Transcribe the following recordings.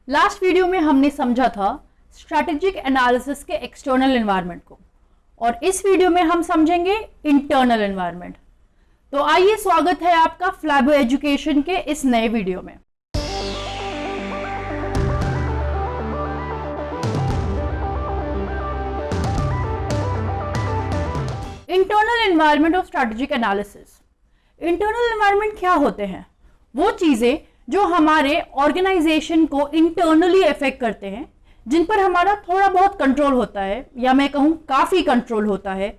Last video में हमने समझा था स्ट्रैटेजिक एनालिसिस के एक्सटर्नल एनवायरनमेंट को, और इस वीडियो में हम समझेंगे इंटरनल एनवायरनमेंट। तो आइए, स्वागत है आपका फ्लैबो एजुकेशन के इस नए वीडियो में। Internal environment of strategic analysis. Internal environment क्या होते हैं? वो चीजें जो हमारे ऑर्गेनाइजेशन को इंटरनली अफेक्ट करते हैं, जिन पर हमारा थोड़ा बहुत कंट्रोल होता है, या मैं कहूँ काफ़ी कंट्रोल होता है,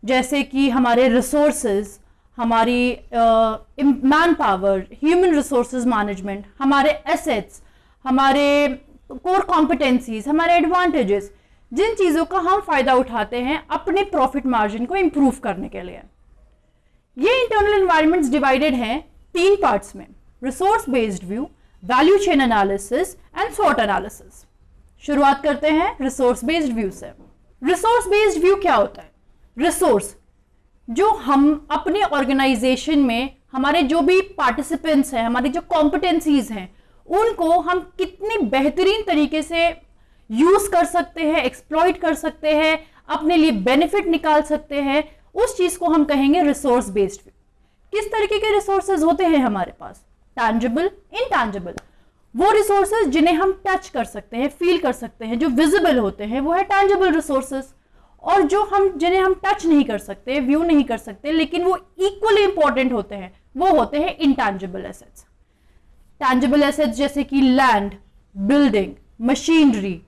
जैसे कि हमारे रिसोर्सेज, हमारी man power, human resources management, हमारे एसेट्स, हमारे कोर कॉम्पिटेंसीज, हमारे एडवांटेजेस, जिन चीज़ों का हम फायदा उठाते हैं अपने प्रॉफिट मार्जिन को इंप्रूव करने के लिए। ये इंटरनल एनवायरनमेंट्स डिवाइडेड हैं 3 पार्ट्स में: resource based view, value chain analysis and स्वॉट एनालिसिस। शुरुआत करते हैं रिसोर्स बेस्ड व्यू से। रिसोर्स बेस्ड व्यू क्या होता है? रिसोर्स जो हम अपने ऑर्गेनाइजेशन में, हमारे जो भी पार्टिसिपेंट्स हैं, हमारी जो कॉम्पिटेंसीज हैं, उनको हम कितनी बेहतरीन तरीके से यूज कर सकते हैं, एक्सप्लॉइट कर सकते हैं, अपने लिए बेनिफिट निकाल सकते हैं, उस चीज को हम कहेंगे रिसोर्स बेस्ड व्यू। किस तरीके के रिसोर्सेज होते हैं हमारे पास? Tangible, intangible. वो रिसोर्सेज जिन्हें हम टच कर सकते हैं, फील कर सकते हैं, जो विजिबल होते हैं, वो है टैंजिबल रिसोर्सेज। और जो जिन्हें हम टच नहीं कर सकते, व्यू नहीं कर सकते, लेकिन वो इक्वली इंपॉर्टेंट होते हैं, वो होते हैं इनटैंजिबल एसेट्स। टैंजिबल एसेट्स जैसे कि लैंड, बिल्डिंग, मशीनरी,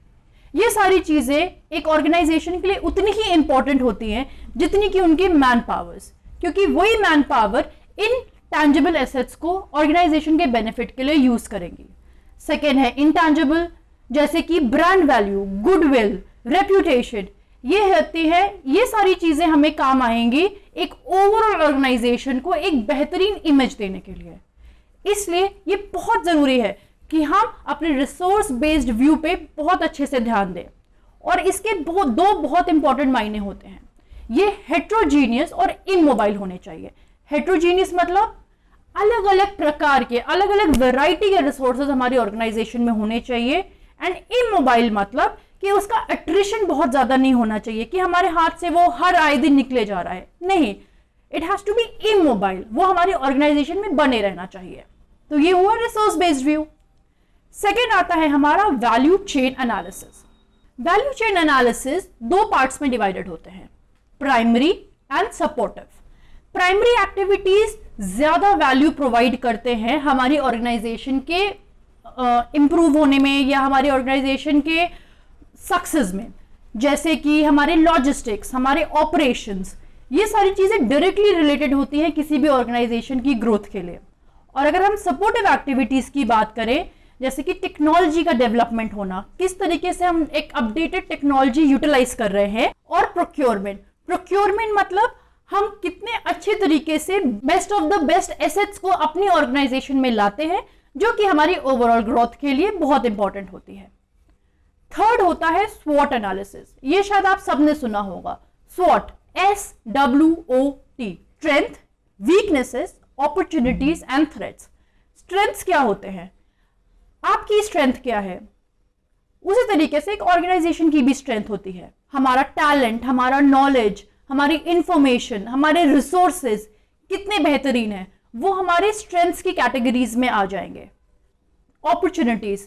ये सारी चीजें एक ऑर्गेनाइजेशन के लिए उतनी ही इंपॉर्टेंट होती हैं जितनी कि उनकी मैन पावर्स, क्योंकि वही man power in tangible assets को ऑर्गेनाइजेशन के बेनिफिट के लिए यूज करेंगी। सेकेंड है इंटैंजिबल, जैसे कि ब्रांड वैल्यू, गुडविल, रेप्यूटेशन, ये होती है, ये सारी चीजें हमें काम आएंगी एक ओवरऑल ऑर्गेनाइजेशन को एक बेहतरीन इमेज देने के लिए। इसलिए ये बहुत जरूरी है कि हम अपने रिसोर्स बेस्ड व्यू पे बहुत अच्छे से ध्यान दें। और इसके दो बहुत इंपॉर्टेंट मायने होते हैं। ये हेट्रोजीनियस और इमोबाइल होने चाहिए। हेट्रोजीनियस मतलब अलग अलग प्रकार के, अलग अलग वैरायटी के रिसोर्सेज हमारी ऑर्गेनाइजेशन में होने चाहिए। एंड इमोबाइल मतलब कि उसका अट्रिशन बहुत ज्यादा नहीं होना चाहिए, कि हमारे हाथ से वो हर आए दिन निकले जा रहा है, नहीं। It has to be immobile, वो हमारी ऑर्गेनाइजेशन में बने रहना चाहिए। तो ये हुआ रिसोर्स बेस्ड व्यू। सेकेंड आता है हमारा value chain analysis. Value chain analysis 2 parts में डिवाइडेड होते हैं: primary and supportive. Primary activities ज्यादा वैल्यू प्रोवाइड करते हैं हमारी ऑर्गेनाइजेशन के इंप्रूव होने में, या हमारी ऑर्गेनाइजेशन के सक्सेस में, जैसे कि हमारे लॉजिस्टिक्स, हमारे ऑपरेशंस, ये सारी चीजें डायरेक्टली रिलेटेड होती हैं किसी भी ऑर्गेनाइजेशन की ग्रोथ के लिए। और अगर हम सपोर्टिव एक्टिविटीज की बात करें, जैसे कि टेक्नोलॉजी का डेवलपमेंट होना, किस तरीके से हम एक अपडेटेड टेक्नोलॉजी यूटिलाइज कर रहे हैं, और प्रोक्योरमेंट मतलब हम कितने अच्छे तरीके से best of the best assets को अपनी ऑर्गेनाइजेशन में लाते हैं, जो कि हमारी ओवरऑल ग्रोथ के लिए बहुत इंपॉर्टेंट होती है। थर्ड होता है स्वॉट एनालिसिस। ये शायद आप सबने सुना होगा। स्वॉट, SWOT, strength, weaknesses, opportunities and threats. Strengths क्या होते हैं? आपकी स्ट्रेंथ क्या है? उसी तरीके से एक ऑर्गेनाइजेशन की भी स्ट्रेंथ होती है। हमारा टैलेंट, हमारा नॉलेज, हमारी इंफॉर्मेशन, हमारे रिसोर्सेज कितने बेहतरीन हैं, वो हमारे स्ट्रेंथ्स की कैटेगरीज में आ जाएंगे। अपॉर्चुनिटीज,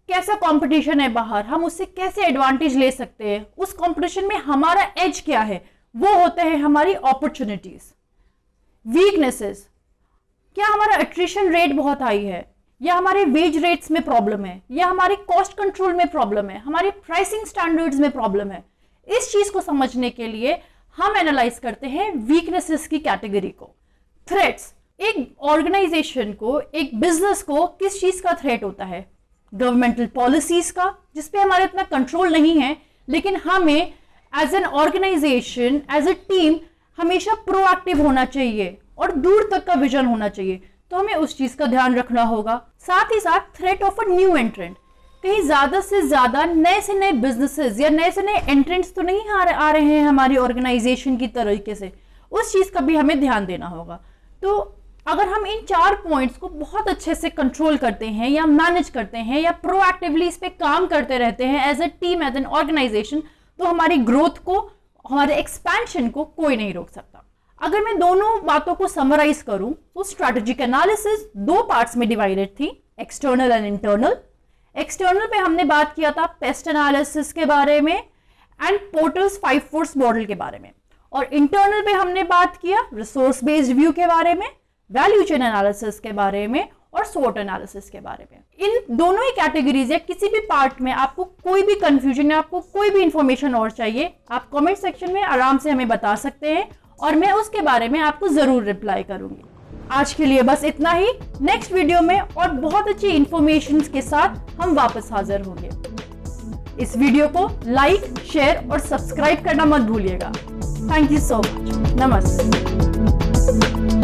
कैसा कंपटीशन है बाहर, हम उससे कैसे एडवांटेज ले सकते हैं, उस कंपटीशन में हमारा एज क्या है, वो होते हैं हमारी अपॉर्चुनिटीज। वीकनेसेस, क्या हमारा अट्रिशन रेट बहुत हाई है, या हमारे वेज रेट्स में प्रॉब्लम है, या हमारे कॉस्ट कंट्रोल में प्रॉब्लम है, हमारे प्राइसिंग स्टैंडर्ड्स में प्रॉब्लम है। इस चीज को समझने के लिए हम एनालाइज करते हैं वीकनेसेस की कैटेगरी को। थ्रेट्स, एक ऑर्गेनाइजेशन को, एक बिजनेस को किस चीज का थ्रेट होता है? गवर्नमेंटल पॉलिसीज का, जिसपे हमारे इतना कंट्रोल नहीं है, लेकिन हमें as an organisation, as a team, हमेशा प्रोएक्टिव होना चाहिए और दूर तक का विजन होना चाहिए। तो हमें उस चीज का ध्यान रखना होगा। साथ ही साथ थ्रेट ऑफ अ न्यू एंट्रेंट, कहीं ज्यादा से ज्यादा नए से नए बिजनेसेस या नए से नए एंट्रेंट्स तो नहीं आ रहे हैं हमारी ऑर्गेनाइजेशन की तरीके से, उस चीज का भी हमें ध्यान देना होगा। तो अगर हम इन 4 पॉइंट्स को बहुत अच्छे से कंट्रोल करते हैं या मैनेज करते हैं या प्रोएक्टिवली इस पे काम करते रहते हैं as a team, as an organisation, तो हमारी ग्रोथ को, हमारे एक्सपेंशन को कोई नहीं रोक सकता। अगर मैं दोनों बातों को समराइज करूं तो स्ट्रैटेजिक एनालिसिस 2 पार्ट्स में डिवाइडेड थी, एक्सटर्नल एंड इंटरनल। एक्सटर्नल पे हमने बात किया था पेस्ट एनालिसिस के बारे में एंड पोर्टर्स 5 फोर्स मॉडल के बारे में, और इंटरनल पे हमने बात किया रिसोर्स बेस्ड व्यू के बारे में, वैल्यू चेन एनालिसिस के बारे में और SWOT एनालिसिस के बारे में। इन दोनों ही कैटेगरीज या किसी भी पार्ट में आपको कोई भी कंफ्यूजन या आपको कोई भी इंफॉर्मेशन और चाहिए, आप कमेंट सेक्शन में आराम से हमें बता सकते हैं और मैं उसके बारे में आपको जरूर रिप्लाई करूंगी। आज के लिए बस इतना ही। नेक्स्ट वीडियो में और बहुत अच्छी इंफॉर्मेशन के साथ हम वापस हाजिर होंगे। इस वीडियो को लाइक, शेयर और सब्सक्राइब करना मत भूलिएगा। Thank you so much. नमस्ते।